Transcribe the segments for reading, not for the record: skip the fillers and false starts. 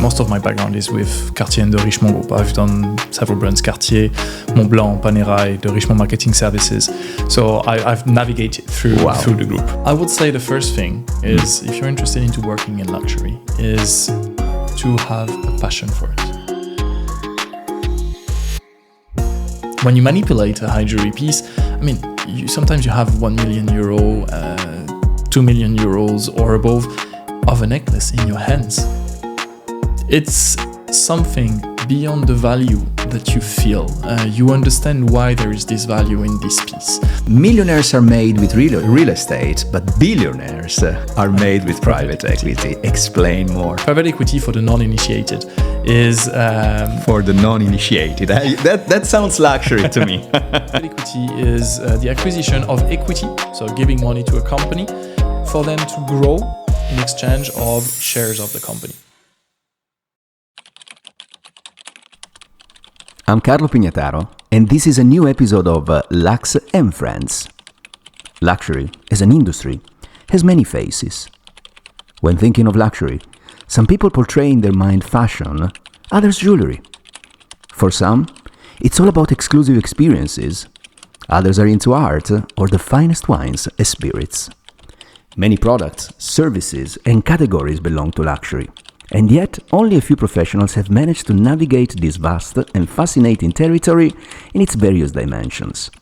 most of my background is with Cartier and the Richemont group. I've done several brands, Cartier, Montblanc, Panerai, the Richemont marketing services. So I've navigated through the group. I would say the first thing is, if you're interested into working in luxury, is to have a passion for it. When you manipulate a high jewelry piece, I mean, sometimes you have 1 million euro, 2 million euros or above of a necklace in your hands. It's something beyond the value that you feel. You understand why there is this value in this piece. Millionaires are made with real estate, but billionaires are made with private equity. Explain more. Private equity for the non-initiated is... For the non-initiated. That sounds luxury to me. Private equity is the acquisition of equity, so giving money to a company for them to grow in exchange of shares of the company. I'm Carlo Pignataro, and this is a new episode of Lux and Friends. Luxury, as an industry, has many faces. When thinking of luxury, some people portray in their mind fashion, others jewelry. For some, it's all about exclusive experiences. Others are into art or the finest wines and spirits. Many products, services, and categories belong to luxury. And yet, only a few professionals have managed to navigate this vast and fascinating territory in its various dimensions.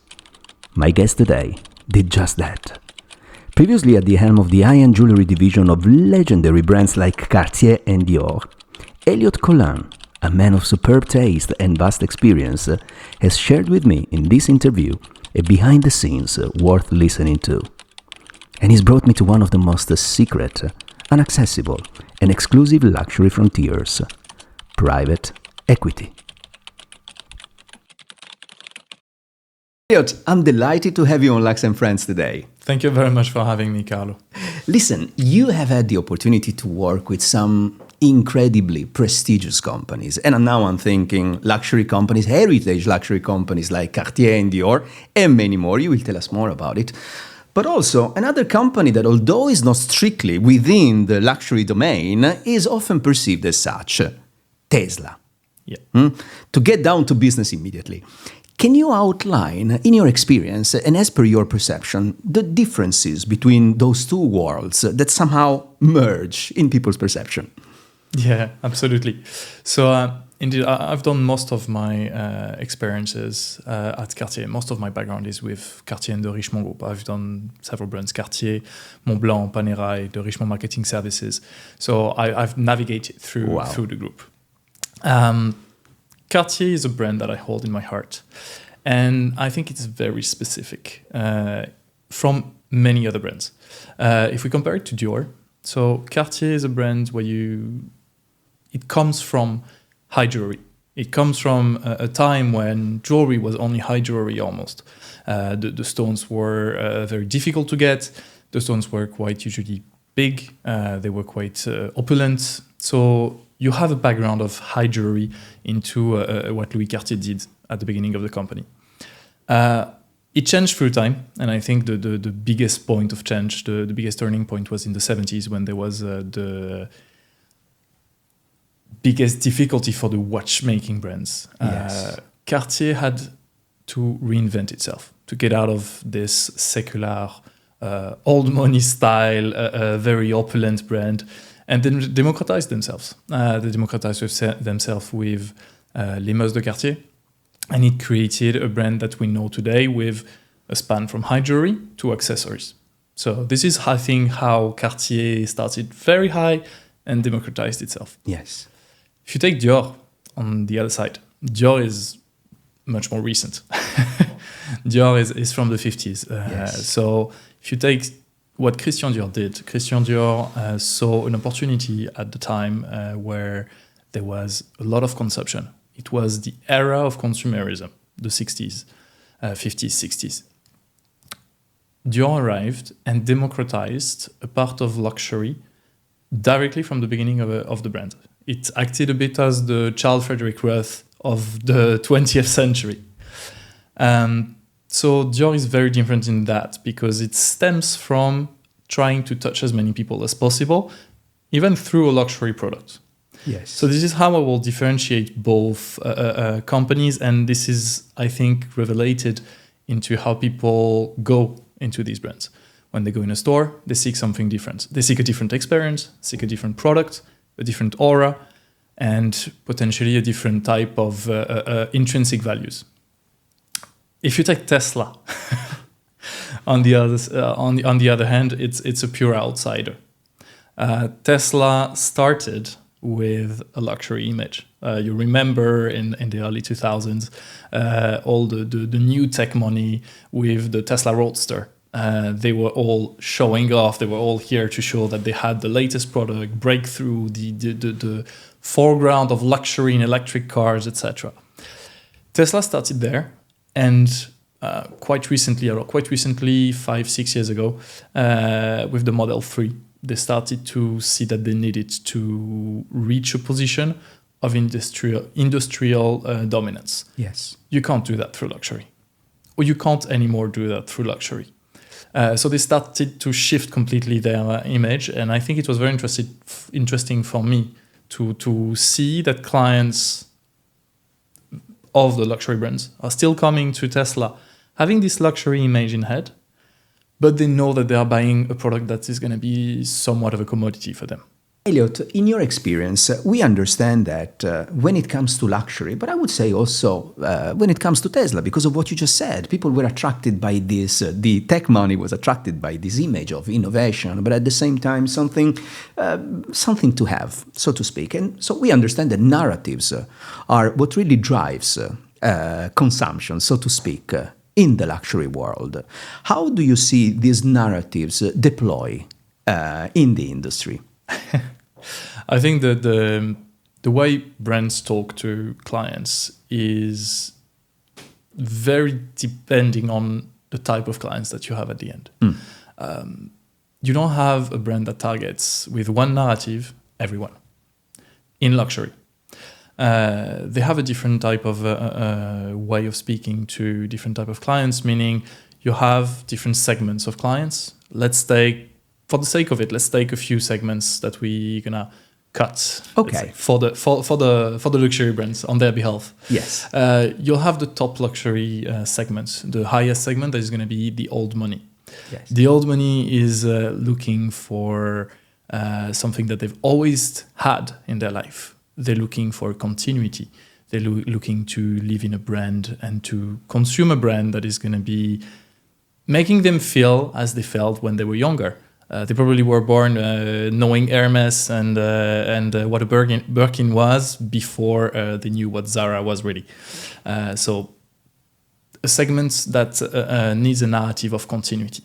My guest today did just that. Previously at the helm of the high-end jewelry division of legendary brands like Cartier and Dior, Eliott Collin, a man of superb taste and vast experience, has shared with me in this interview a behind-the-scenes worth listening to. And he's brought me to one of the most secret, inaccessible, and exclusive luxury frontiers, private equity. Eliott, I'm delighted to have you on Lux and Friends today. Thank you very much for having me, Carlo. Listen, you have had the opportunity to work with some incredibly prestigious companies. And now I'm thinking luxury companies, heritage luxury companies like Cartier and Dior, and many more. You will tell us more about it. But also another company that, although is not strictly within the luxury domain, is often perceived as such, Tesla. Yeah. To get down to business immediately, can you outline, in your experience and as per your perception, the differences between those two worlds that somehow merge in people's perception? Yeah, absolutely. So indeed, I've done most of my experiences at Cartier. Most of my background is with Cartier and the Richemont group. I've done several brands, Cartier, Montblanc, Panerai, the Richemont marketing services. So I've navigated through the group. Cartier is a brand that I hold in my heart. And I think it's very specific from many other brands. If we compare it to Dior, so Cartier is a brand where it comes from high jewelry. It comes from a time when jewelry was only high jewelry almost. The stones were very difficult to get. The stones were quite usually big. They were quite opulent. So you have a background of high jewelry into what Louis Cartier did at the beginning of the company. It changed through time, and I think the biggest point of change, the biggest turning point was in the 70s when there was the biggest difficulty for the watchmaking brands. Yes. Cartier had to reinvent itself, to get out of this secular, old money style, very opulent brand, and then democratize themselves. They democratized themselves with Les Mœurs de Cartier, and it created a brand that we know today with a span from high jewelry to accessories. So this is, I think, how Cartier started very high and democratized itself. Yes. If you take Dior on the other side, Dior is much more recent. Dior is from the 50s. Yes. So if you take what Christian Dior did, Christian Dior saw an opportunity at the time where there was a lot of consumption. It was the era of consumerism, the 60s, 50s, 60s. Dior arrived and democratized a part of luxury directly from the beginning of the brand. It acted a bit as the Charles Frederick Worth of the 20th century. So Dior is very different in that because it stems from trying to touch as many people as possible, even through a luxury product. Yes. So this is how I will differentiate both companies, and this is, I think, revelated into how people go into these brands. When they go in a store, they seek something different. They seek a different experience, seek a different product, a different aura, and potentially a different type of intrinsic values. If you take Tesla, on the other hand, it's a pure outsider. Tesla started with a luxury image. You remember in the early 2000s, all the new tech money with the Tesla Roadster. They were all showing off. They were all here to show that they had the latest product, breakthrough, the foreground of luxury in electric cars, etc. Tesla started there, and quite recently, 5-6 years ago, with the Model 3, they started to see that they needed to reach a position of industrial dominance. Yes. You can't do that through luxury, or you can't anymore do that through luxury. So they started to shift completely their image, and I think it was very interesting for me to see that clients of the luxury brands are still coming to Tesla having this luxury image in head, but they know that they are buying a product that is going to be somewhat of a commodity for them. Eliott, in your experience, we understand that when it comes to luxury, but I would say also when it comes to Tesla, because of what you just said, people were attracted by this, the tech money was attracted by this image of innovation, but at the same time something to have, so to speak. And so we understand that narratives are what really drives consumption, so to speak, in the luxury world. How do you see these narratives deploy in the industry? I think that the way brands talk to clients is very depending on the type of clients that you have at the end. You don't have a brand that targets with one narrative everyone in luxury. They have a different type of way of speaking to different type of clients, meaning you have different segments of clients. For the sake of it, let's take a few segments that we're gonna cut. Okay. For the luxury brands on their behalf. Yes. You'll have the top luxury segment. The highest segment that is gonna be the old money. Yes. The old money is looking for something that they've always had in their life. They're looking for continuity. They're looking to live in a brand and to consume a brand that is gonna be making them feel as they felt when they were younger. They probably were born knowing Hermes and what a Birkin was before they knew what Zara was really. So a segment that needs a narrative of continuity.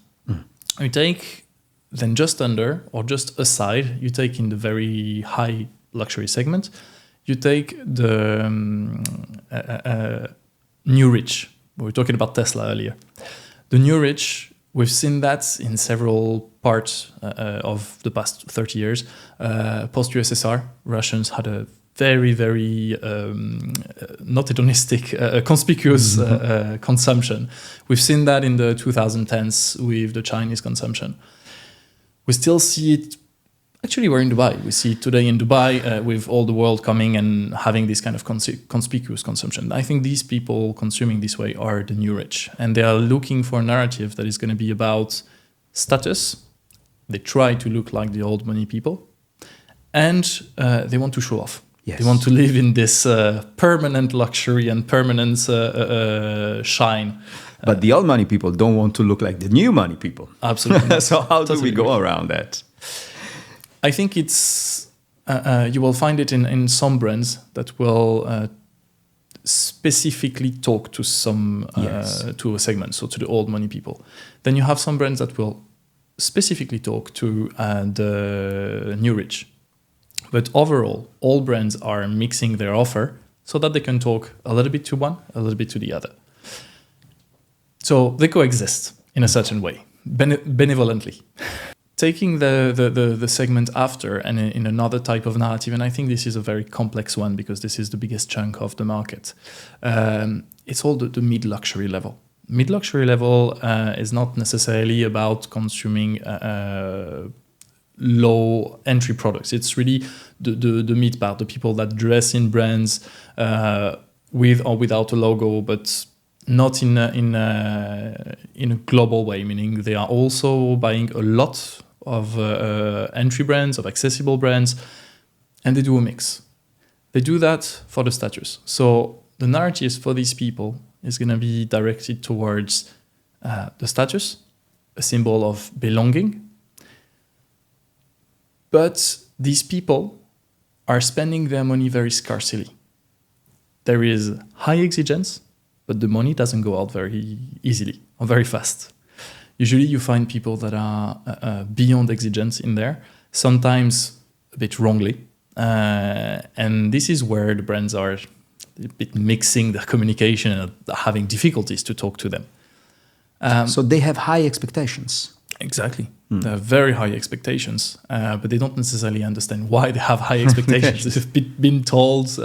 You take then just under or just aside, you take in the very high luxury segment, you take the new rich. We were talking about Tesla earlier. The new rich, we've seen that in several parts of the past 30 years. Post-USSR, Russians had a very, very not hedonistic, conspicuous consumption. We've seen that in the 2010s with the Chinese consumption. We still see it. Actually, we're in Dubai. We see it today in Dubai with all the world coming and having this kind of conspicuous consumption. I think these people consuming this way are the new rich. And they are looking for a narrative that is going to be about status. They try to look like the old money people. And they want to show off. Yes. They want to live in this permanent luxury and permanent shine. But the old money people don't want to look like the new money people. Absolutely. So how do we go agree. around that? I think it's you will find it in some brands that will specifically talk to some to a segment, so to the old money people. Then you have some brands that will specifically talk to the new rich. But overall, all brands are mixing their offer so that they can talk a little bit to one, a little bit to the other. So they coexist in a certain way, benevolently. Taking the segment after and in another type of narrative, and I think this is a very complex one because this is the biggest chunk of the market. It's all the mid-luxury level. Mid-luxury level is not necessarily about consuming low entry products. It's really the mid part, the people that dress in brands with or without a logo, but not in a global way, meaning they are also buying a lot of entry brands, of accessible brands, and they do a mix. They do that for the status. So the narrative for these people is going to be directed towards the status, a symbol of belonging. But these people are spending their money very scarcely. There is high exigence, but the money doesn't go out very easily or very fast. Usually you find people that are beyond exigence in there, sometimes a bit wrongly. And this is where the brands are a bit mixing their communication and having difficulties to talk to them. So they have high expectations. Exactly. They have very high expectations, but they don't necessarily understand why they have high expectations. They've been told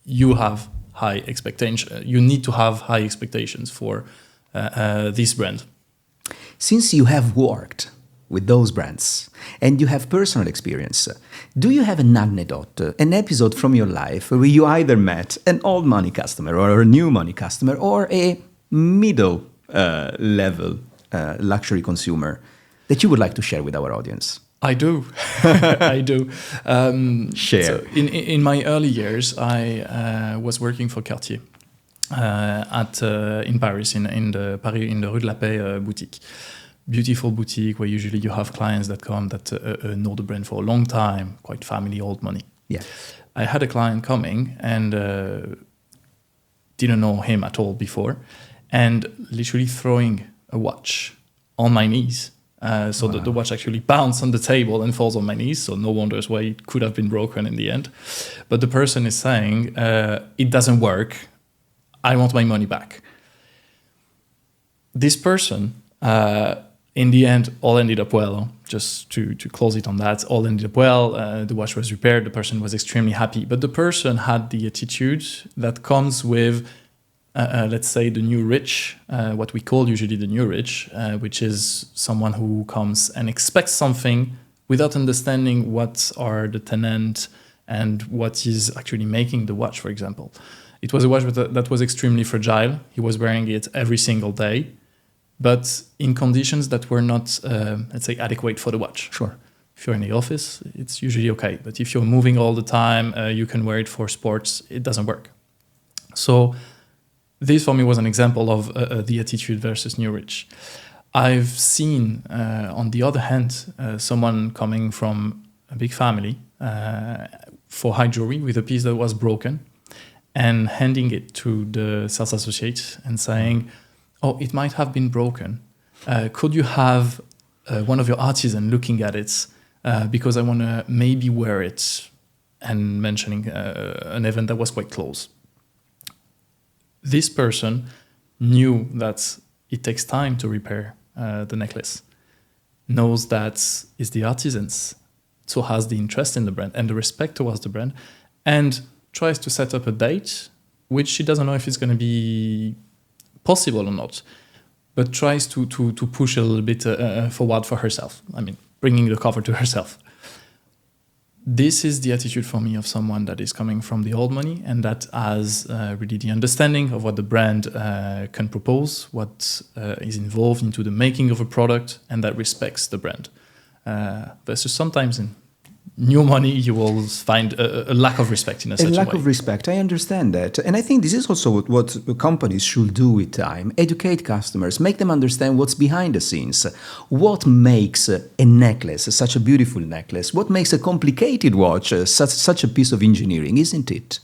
you have high expectations. You need to have high expectations for this brand. Since you have worked with those brands and you have personal experience, do you have an anecdote, an episode from your life where you either met an old money customer or a new money customer or a middle level luxury consumer that you would like to share with our audience? I do. I do. Share. So in my early years, I was working for Cartier in Paris, in the Rue de la Paix boutique. Beautiful boutique where usually you have clients that come that know the brand for a long time, quite family, old money. Yeah. I had a client coming and didn't know him at all before, and literally throwing a watch on my knees. So wow. the watch actually bounced on the table and falls on my knees, so no wonders why it could have been broken in the end. But the person is saying, it doesn't work, I want my money back. This person, in the end, all ended up well. Just to close it on that, all ended up well. The watch was repaired, the person was extremely happy. But the person had the attitude that comes with let's say the new rich, what we call usually the new rich, which is someone who comes and expects something without understanding what are the tenants and what is actually making the watch, for example. It was a watch that was extremely fragile. He was wearing it every single day, but in conditions that were not, let's say, adequate for the watch. Sure. If you're in the office, it's usually okay. But if you're moving all the time, you can wear it for sports, it doesn't work. So this for me was an example of the attitude versus new rich. I've seen, on the other hand, someone coming from a big family for high jewelry with a piece that was broken and handing it to the sales associate and saying, oh, it might have been broken. Could you have one of your artisans looking at it because I want to maybe wear it, and mentioning an event that was quite close. This person knew that it takes time to repair the necklace, knows that it's the artisans, so has the interest in the brand and the respect towards the brand, and tries to set up a date, which she doesn't know if it's going to be possible or not, but tries to push a little bit forward for herself. I mean, bringing the cover to herself. This is the attitude for me of someone that is coming from the old money and that has really the understanding of what the brand can propose, what is involved into the making of a product, and that respects the brand. Versus sometimes in new money, you will find a lack of respect in a certain way. A lack of respect, I understand that. And I think this is also what companies should do with time. Educate customers, make them understand what's behind the scenes. What makes a necklace such a beautiful necklace? What makes a complicated watch such a piece of engineering, isn't it?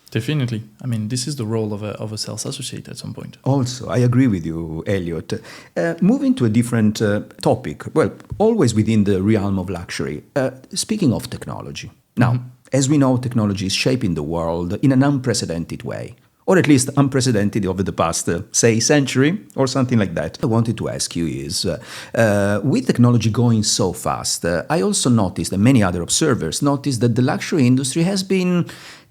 Definitely. I mean, this is the role of a sales associate at some point. Also, I agree with you, Eliott. Moving to a different topic, well, always within the realm of luxury. Speaking of technology. Now, as we know, technology is shaping the world in an unprecedented way, or at least unprecedented over the past, say, century or something like that. I wanted to ask you is, with technology going so fast, I also noticed, and many other observers noticed, that the luxury industry has been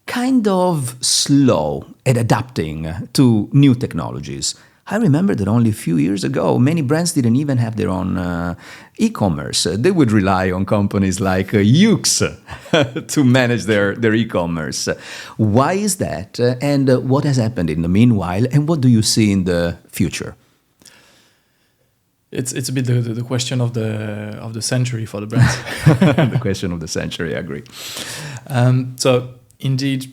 kind of slow at adapting to new technologies. I remember that only a few years ago, many brands didn't even have their own e-commerce. They would rely on companies like Yux to manage their e-commerce. Why is that? And what has happened in the meanwhile? And what do you see in the future? It's a bit the question of the century for the brands. The question of the century, I agree. So indeed,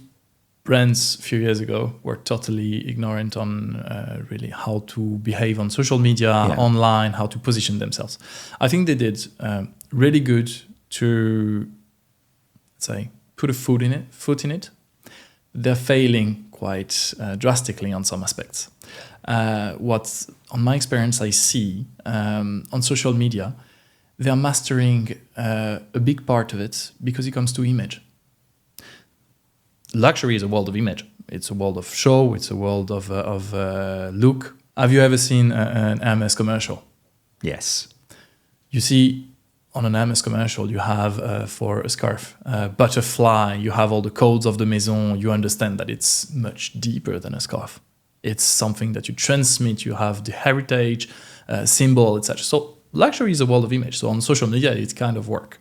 brands a few years ago were totally ignorant on really how to behave on social media, online, how to position themselves. I think they did really good to, let's say, put a foot in it. They're failing quite drastically on some aspects. What, on my experience, I see on social media, they are mastering a big part of it because it comes to image. Luxury is a world of image. It's a world of show. It's a world of look. Have you ever seen an Hermes commercial? Yes. You see, on an Hermes commercial, you have for a scarf, butterfly. You have all the codes of the maison. You understand that it's much deeper than a scarf. It's something that you transmit. You have the heritage, symbol, etc. So luxury is a world of image. So on social media, it's kind of work.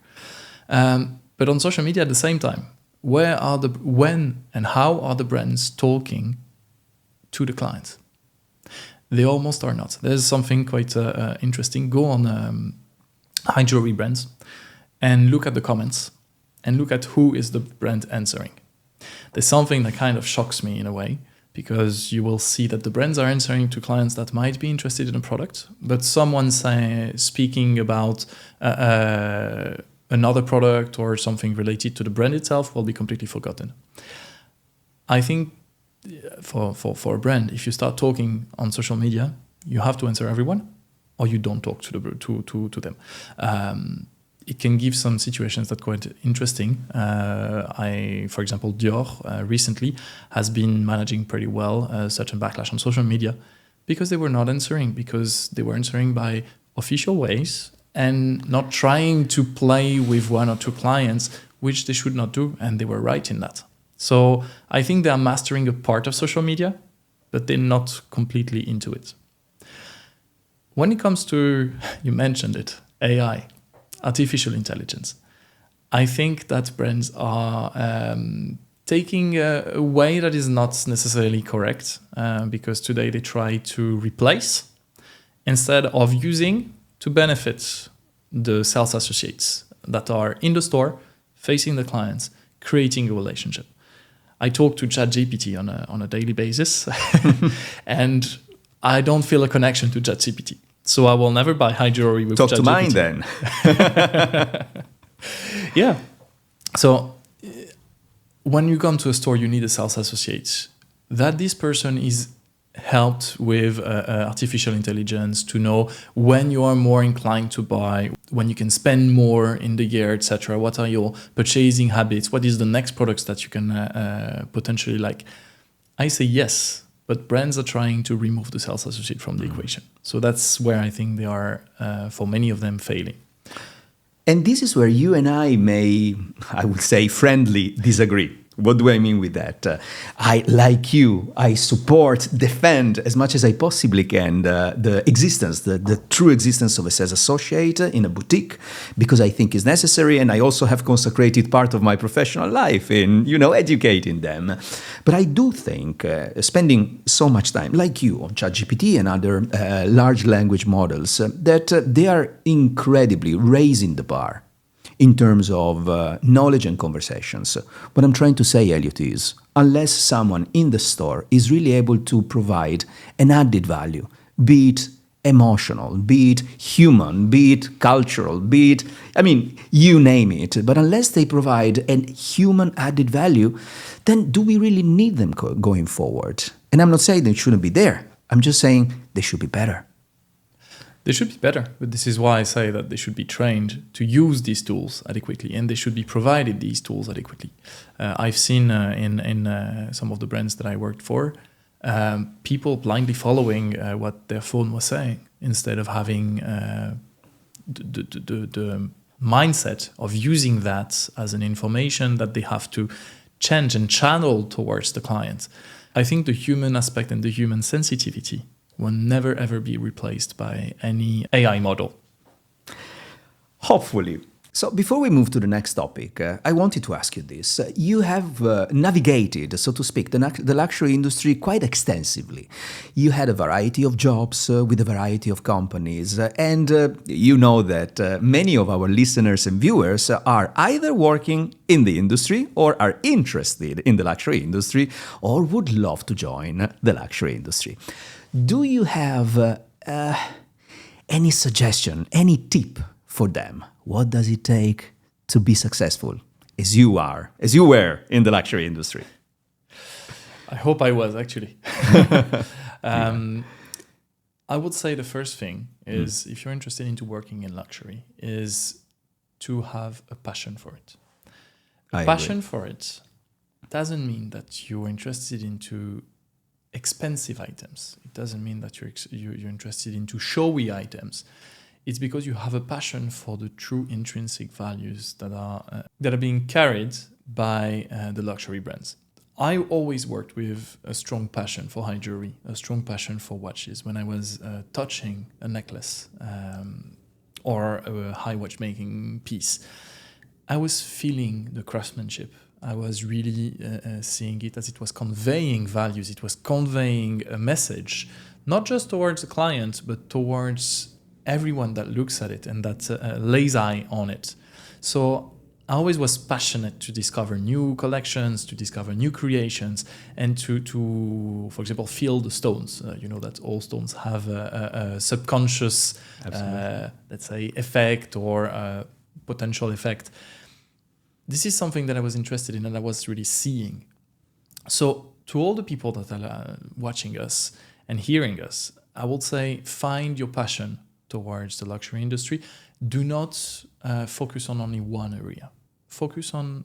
But on social media at the same time, when and how are the brands talking to the clients? They almost are not. There's something quite interesting. Go on high jewelry brands and look at the comments and look at who is the brand answering. There's something that kind of shocks me in a way, because you will see that the brands are answering to clients that might be interested in a product, but someone speaking about another product or something related to the brand itself will be completely forgotten. I think for a brand, if you start talking on social media, you have to answer everyone, or you don't talk to them. It can give some situations that are quite interesting. For example, Dior recently has been managing pretty well such a backlash on social media because they were not answering, because they were answering by official ways and not trying to play with one or two clients, which they should not do, and they were right in that. So I think they are mastering a part of social media, but they're not completely into it. When it comes to, you mentioned it, AI, artificial intelligence, I think that brands are taking a way that is not necessarily correct, because today they try to replace instead of using to benefit the sales associates that are in the store, facing the clients, creating a relationship. I talk to ChatGPT on a daily basis, and I don't feel a connection to ChatGPT. So I will never buy high jewelry with ChatGPT. Talk to mine then. Yeah. So when you come to a store, you need a sales associate. That this person is helped with artificial intelligence to know when you are more inclined to buy, when you can spend more in the year, etc. What are your purchasing habits? What is the next products that you can potentially like? I say yes, but brands are trying to remove the sales associate from the equation. So that's where I think they are, for many of them, failing. And this is where you and I may, I would say, friendly disagree. What do I mean with that? Like you, I support, defend as much as I possibly can the existence, the true existence of a sales associate in a boutique, because I think it's necessary, and I also have consecrated part of my professional life in, educating them. But I do think spending so much time, like you, on ChatGPT and other large language models, that they are incredibly raising the bar in terms of knowledge and conversations. What I'm trying to say, Eliott, is unless someone in the store is really able to provide an added value, be it emotional, be it human, be it cultural, be it, you name it, but unless they provide a human added value, then do we really need them going forward? And I'm not saying they shouldn't be there. I'm just saying they should be better. They should be better, but this is why I say that they should be trained to use these tools adequately, and they should be provided these tools adequately. I've seen in some of the brands that I worked for, people blindly following what their phone was saying instead of having the mindset of using that as an information that they have to change and channel towards the client. I think the human aspect and the human sensitivity will never ever be replaced by any AI model. Hopefully. So before we move to the next topic, I wanted to ask you this. You have navigated, so to speak, the luxury industry quite extensively. You had a variety of jobs with a variety of companies, and you know that many of our listeners and viewers are either working in the industry or are interested in the luxury industry or would love to join the luxury industry. Do you have any suggestion, any tip for them? What does it take to be successful as you were in the luxury industry? I hope I was, actually. I would say the first thing is, if you're interested into working in luxury, is to have a passion for it. A passion for it doesn't mean that you're interested into expensive items. It doesn't mean that you're interested into showy items. It's because you have a passion for the true intrinsic values that are being carried by the luxury brands. I always worked with a strong passion for high jewelry, a strong passion for watches. When I was touching a necklace or a high watchmaking piece, I was feeling the craftsmanship. I was really seeing it as it was conveying values. It was conveying a message, not just towards the client, but towards everyone that looks at it and that lays eye on it. So I always was passionate to discover new collections, to discover new creations, and to for example, feel the stones. You know that all stones have a subconscious, let's say, effect or potential effect. This is something that I was interested in and I was really seeing. So to all the people that are watching us and hearing us, I would say find your passion towards the luxury industry. Do not focus on only one area. Focus on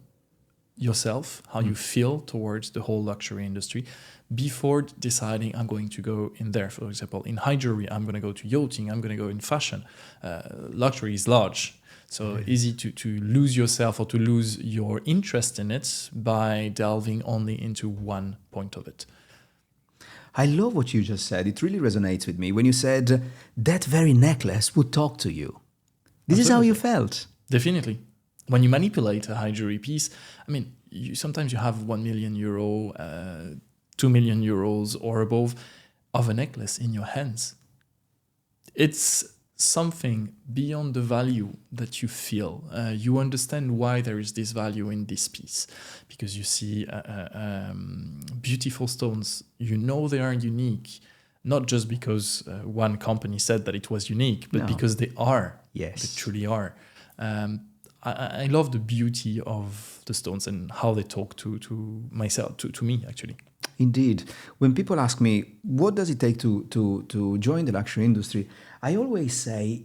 yourself, how you feel towards the whole luxury industry before deciding I'm going to go in there. For example, in high jewelry, I'm going to go to yachting, I'm going to go in fashion. Luxury is large, so easy to lose yourself or to lose your interest in it by delving only into one point of it. I love what you just said. It really resonates with me when you said that very necklace would talk to you. This is how you felt. Definitely. When you manipulate a high jewelry piece, I mean, sometimes you have 1 million euro, 2 million euros or above of a necklace in your hands. It's something beyond the value that you feel. You understand why there is this value in this piece, because you see beautiful stones. You know they are unique, not just because one company said that it was unique, but because they are. Yes, they truly are. I love the beauty of the stones and how they talk to myself, to me actually. Indeed. When people ask me, what does it take to join the luxury industry? I always say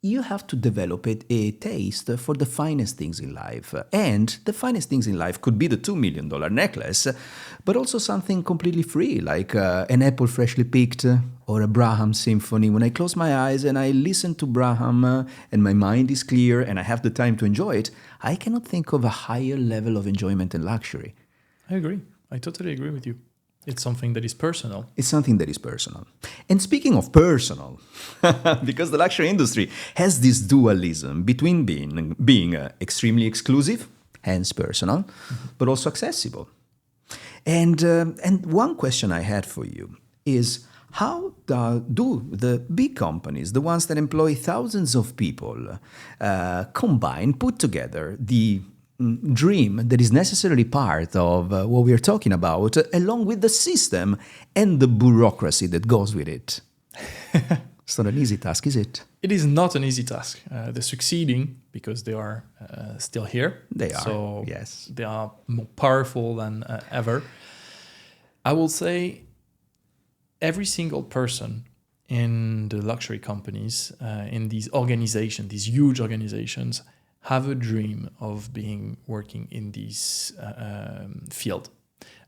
you have to develop a taste for the finest things in life. And the finest things in life could be the $2 million necklace, but also something completely free, like an apple freshly picked or a Brahms symphony. When I close my eyes and I listen to Brahms and my mind is clear and I have the time to enjoy it, I cannot think of a higher level of enjoyment and luxury. I agree. I totally agree with you. It's something that is personal. It's something that is personal. And speaking of personal, because the luxury industry has this dualism between being extremely exclusive, hence personal, but also accessible. And one question I had for you is, how do the big companies, the ones that employ thousands of people, put together the dream that is necessarily part of what we are talking about, along with the system and the bureaucracy that goes with it? It's not an easy task, is it? It is not an easy task. They're succeeding because they are still here. They are, so yes. They are more powerful than ever. I will say every single person in the luxury companies, in these organizations, these huge organizations, have a dream of working in this field.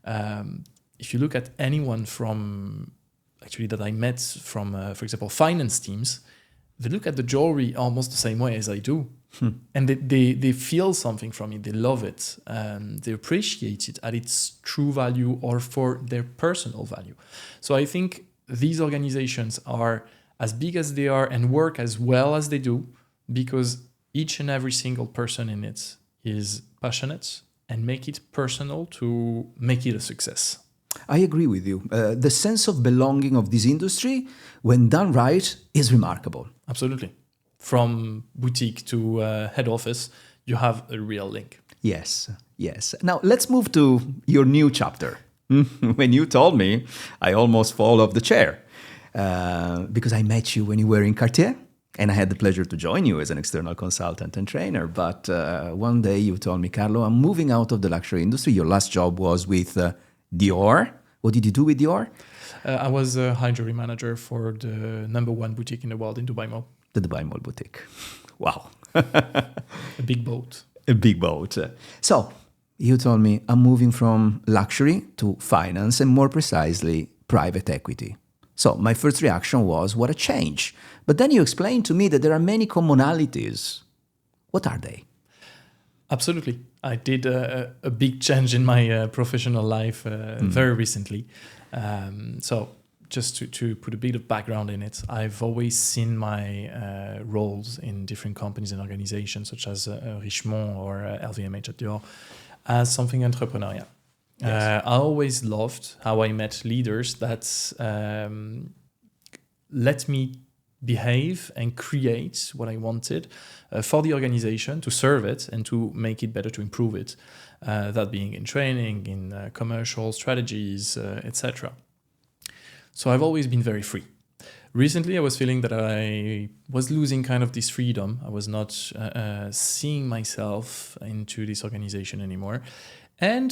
If you look at anyone that I met from, for example, finance teams, they look at the jewelry almost the same way as I do. And they feel something from it. They love it. They appreciate it at its true value or for their personal value. So I think these organizations are as big as they are and work as well as they do because each and every single person in it is passionate and make it personal to make it a success. I agree with you. The sense of belonging of this industry, when done right, is remarkable. Absolutely. From boutique to head office, you have a real link. Yes, yes. Now let's move to your new chapter. When you told me, I almost fall off the chair because I met you when you were in Cartier. And I had the pleasure to join you as an external consultant and trainer. But one day you told me, Carlo, I'm moving out of the luxury industry. Your last job was with Dior. What did you do with Dior? I was a high jewelry manager for the #1 boutique in the world in Dubai Mall. The Dubai Mall boutique. Wow. A big boat. A big boat. So you told me I'm moving from luxury to finance and more precisely private equity. So my first reaction was, what a change. But then you explained to me that there are many commonalities. What are they? Absolutely. I did a big change in my professional life very recently. So just to put a bit of background in it, I've always seen my roles in different companies and organizations such as Richemont or LVMH at Dior as something entrepreneurial. Yes. I always loved how I met leaders that let me behave and create what I wanted for the organization to serve it and to make it better, to improve it. That being in training, in commercial strategies, etc. So I've always been very free. Recently, I was feeling that I was losing kind of this freedom. I was not seeing myself into this organization anymore. And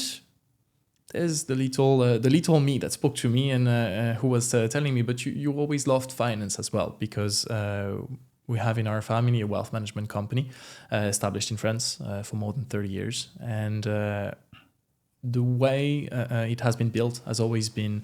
there's the little me that spoke to me and who was telling me, but you always loved finance as well, because we have in our family a wealth management company established in France for more than 30 years. And the way it has been built has always been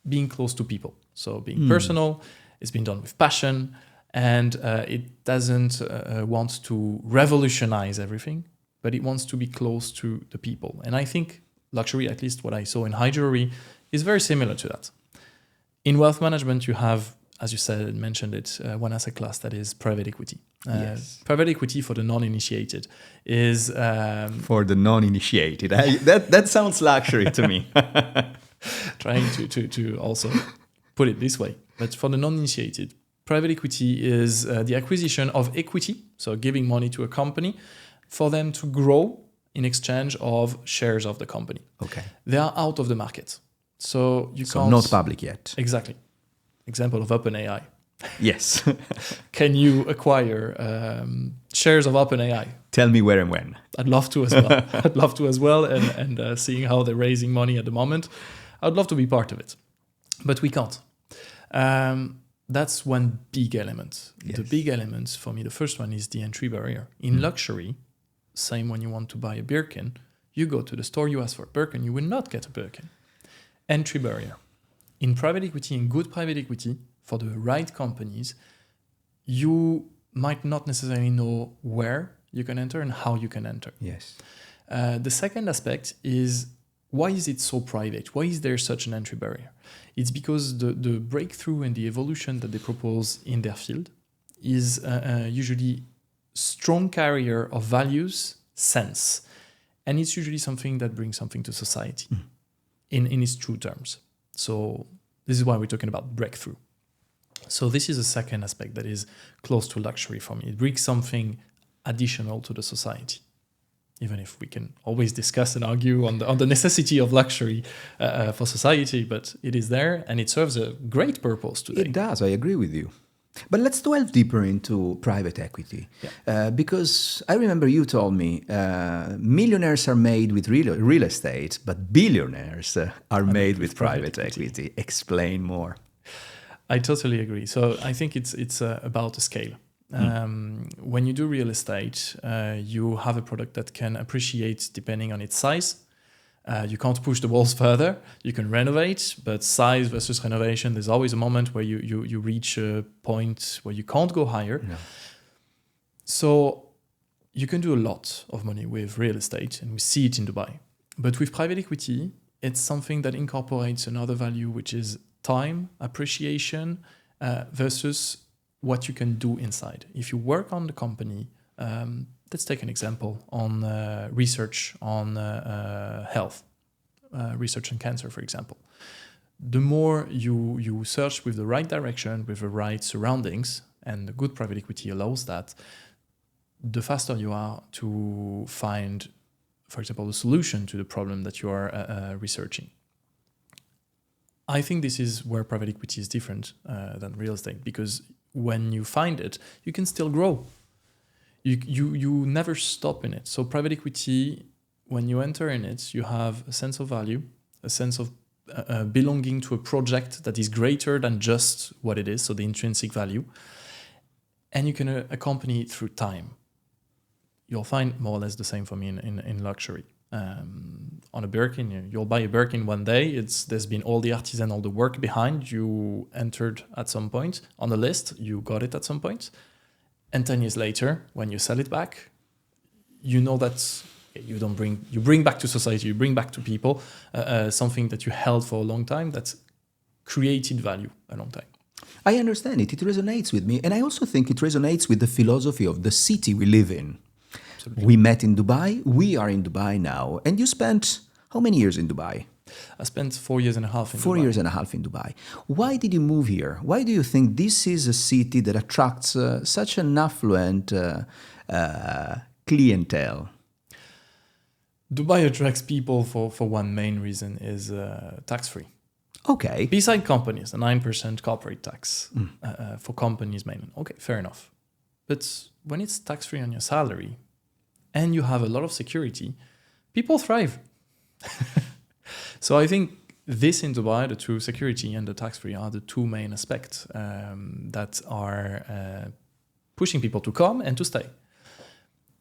being close to people. So being personal, it's been done with passion, and it doesn't want to revolutionize everything, but it wants to be close to the people. And I think luxury, at least what I saw in high jewelry, is very similar to that. In wealth management, you have, as you said and mentioned it, one asset class that is private equity. Yes. Private equity for the non-initiated is... for the non-initiated. That sounds luxury to me. Trying to also put it this way. But for the non-initiated, private equity is the acquisition of equity, so giving money to a company for them to grow in exchange of shares of the company. Okay. They are out of the market. So you can't... not public yet. Exactly. Example of OpenAI. Yes. Can you acquire shares of OpenAI? Tell me where and when. I'd love to as well. And seeing how they're raising money at the moment, I'd love to be part of it. But we can't. That's one big element. Yes. The big elements for me, the first one is the entry barrier. In luxury, same when you want to buy a Birkin, you go to the store, you ask for a Birkin, you will not get a Birkin. Entry barrier. In private equity, in good private equity, for the right companies, you might not necessarily know where you can enter and how you can enter. Yes. The second aspect is, why is it so private? Why is there such an entry barrier? It's because the breakthrough and the evolution that they propose in their field is usually strong carrier of values, sense. And it's usually something that brings something to society in its true terms. So this is why we're talking about breakthrough. So this is a second aspect that is close to luxury for me. It brings something additional to the society. Even if we can always discuss and argue on the necessity of luxury for society, but it is there and it serves a great purpose today. It does, I agree with you. But let's delve deeper into private equity. Yeah. Because I remember you told me millionaires are made with real estate, but billionaires are made with private equity. Explain more. I totally agree. So I think it's about a scale. When you do real estate, you have a product that can appreciate depending on its size. You can't push the walls further. You can renovate, but size versus renovation, there's always a moment where you reach a point where you can't go higher. No. So you can do a lot of money with real estate, and we see it in Dubai. But with private equity, it's something that incorporates another value, which is time, appreciation, versus what you can do inside. If you work on the company, let's take an example on research on health, research on cancer, for example. The more you search with the right direction, with the right surroundings, and the good private equity allows that, the faster you are to find, for example, the solution to the problem that you are researching. I think this is where private equity is different than real estate, because when you find it, you can still grow. You never stop in it. So private equity, when you enter in it, you have a sense of value, a sense of belonging to a project that is greater than just what it is, so the intrinsic value. And you can accompany it through time. You'll find more or less the same for me in luxury. On a Birkin, you'll buy a Birkin one day. There's been all the artisan, all the work behind. You entered at some point on the list. You got it at some point. And 10 years later, when you sell it back, you know that you bring back to society, you bring back to people something that you held for a long time that's created value a long time. I understand it. It resonates with me. And I also think it resonates with the philosophy of the city we live in. Absolutely. We met in Dubai. We are in Dubai now. And you spent how many years in Dubai? I spent 4 years and a half in Dubai. 4 years and a half in Dubai. Why did you move here? Why do you think this is a city that attracts such an affluent clientele? Dubai attracts people for one main reason, is tax-free. Okay. Beside companies, a 9% corporate tax for companies mainly. Okay, fair enough. But when it's tax-free on your salary and you have a lot of security, people thrive. So I think this in Dubai, the two, security and the tax-free, are the two main aspects that are pushing people to come and to stay.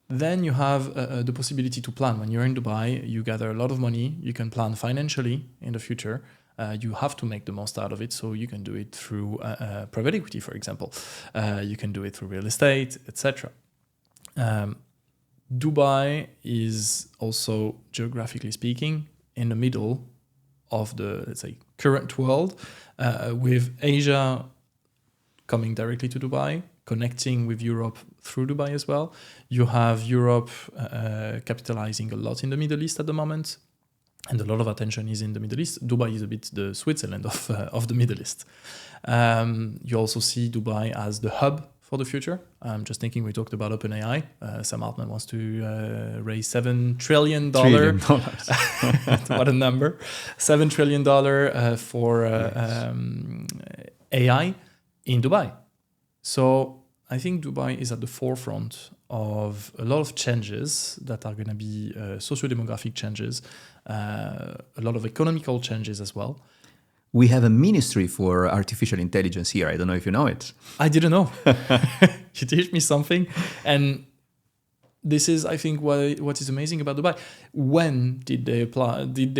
Then you have the possibility to plan. When you're in Dubai, you gather a lot of money. You can plan financially in the future. You have to make the most out of it. So you can do it through private equity, for example. You can do it through real estate, etc. Dubai is also, geographically speaking, in the middle of the, let's say, current world, with Asia coming directly to Dubai, connecting with Europe through Dubai as well. You have Europe capitalizing a lot in the Middle East at the moment, and a lot of attention is in the Middle East. Dubai is a bit the Switzerland of the Middle East. You also see Dubai as the hub for the future. I'm just thinking, we talked about OpenAI. Sam Altman wants to raise $7 trillion. What a number. $7 trillion for AI in Dubai. So I think Dubai is at the forefront of a lot of changes that are going to be socio-demographic changes, a lot of economical changes as well. We have a ministry for artificial intelligence here. I don't know if you know it. I didn't know. You teach me something. And this is, I think, what is amazing about Dubai. When did they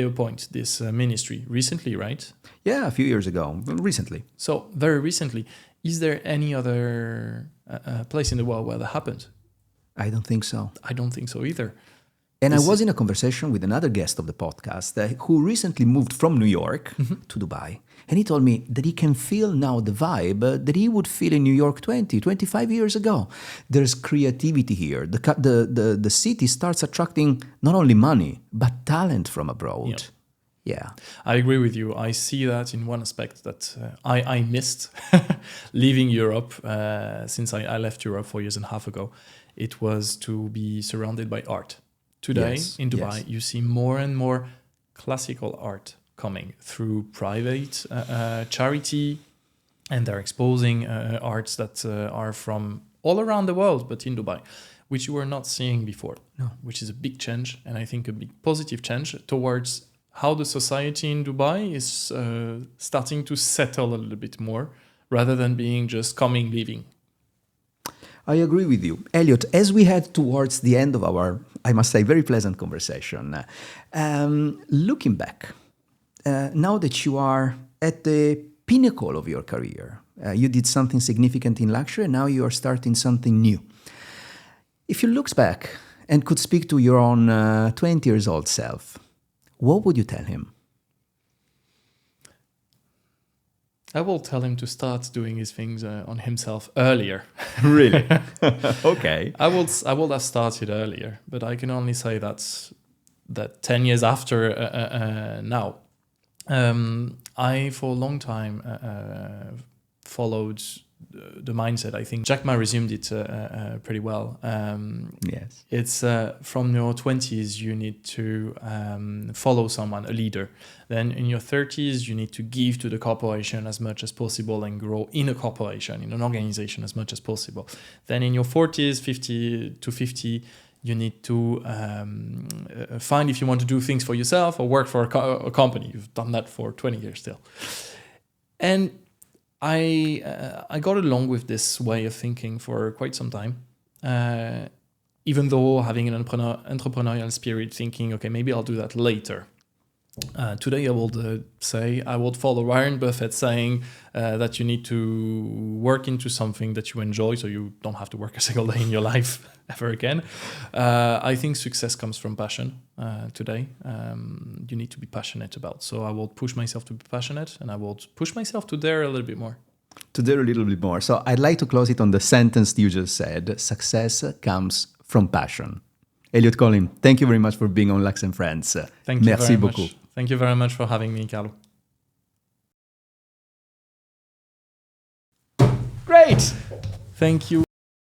appoint this ministry? Recently, right? Yeah, a few years ago, recently. So very recently. Is there any other place in the world where that happened? I don't think so. I don't think so either. And I was in a conversation with another guest of the podcast who recently moved from New York to Dubai. And he told me that he can feel now the vibe that he would feel in New York 25 years ago. There's creativity here. The city starts attracting not only money, but talent from abroad. Yeah. I agree with you. I see that in one aspect that I missed leaving Europe since I left Europe 4 years and a half ago. It was to be surrounded by art. Today, in Dubai, you see more and more classical art coming through private charity, and they're exposing arts that are from all around the world, but in Dubai, which you were not seeing before, which is a big change, and I think a big positive change towards how the society in Dubai is starting to settle a little bit more, rather than being just coming, leaving. I agree with you. Eliott, as we head towards the end of our, I must say, very pleasant conversation, looking back, now that you are at the pinnacle of your career, you did something significant in luxury, and now you are starting something new. If you look back and could speak to your own 20 years old self, what would you tell him? I will tell him to start doing his things on himself earlier. Really? Okay. I would have started earlier, but I can only say that 10 years after now. I, for a long time, followed the mindset. I think Jack Ma resumed it pretty well. Yes. It's from your 20s, you need to follow someone, a leader. Then in your 30s, you need to give to the corporation as much as possible and grow in a corporation, in an organization as much as possible. Then in your 40s, 50 to 50, you need to find if you want to do things for yourself or work for a company. You've done that for 20 years still. And I got along with this way of thinking for quite some time, even though having an entrepreneurial spirit, thinking, okay, maybe I'll do that later. Today I would say I would follow Warren Buffett saying that you need to work into something that you enjoy so you don't have to work a single day in your life ever again. I think success comes from passion today. You need to be passionate about. So I will push myself to be passionate, and I will push myself to dare a little bit more. To dare a little bit more. So I'd like to close it on the sentence you just said. Success comes from passion. Eliott Collin, thank you very much for being on Lux and Friends. Thank you Merci very beaucoup. much. Thank you very much for having me, Carlo. Great! Thank you.